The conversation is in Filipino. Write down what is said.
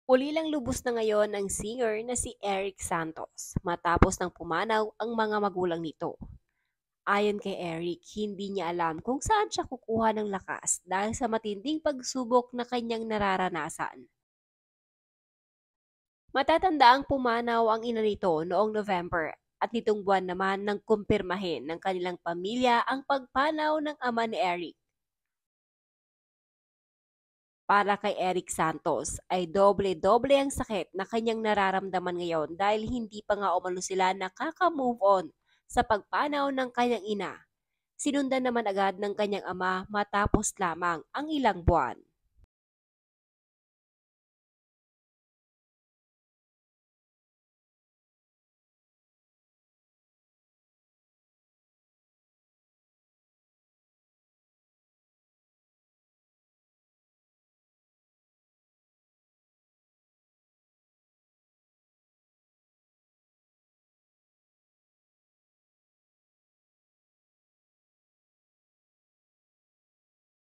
Ulilang lubos na ngayon ang singer na si Eric Santos matapos ng pumanaw ang mga magulang nito. Ayon kay Eric, hindi niya alam kung saan siya kukuha ng lakas dahil sa matinding pagsubok na kanyang nararanasan. Matatandaang pumanaw ang ina nito noong November at nitong buwan naman nang kumpirmahin ng kanilang pamilya ang pagpanaw ng ama ni Eric. Para kay Eric Santos ay doble-doble ang sakit na kanyang nararamdaman ngayon dahil hindi pa nga umano sila nakaka-move on sa pagpanaw ng kanyang ina. Sinundan naman agad ng kanyang ama matapos lamang ang ilang buwan.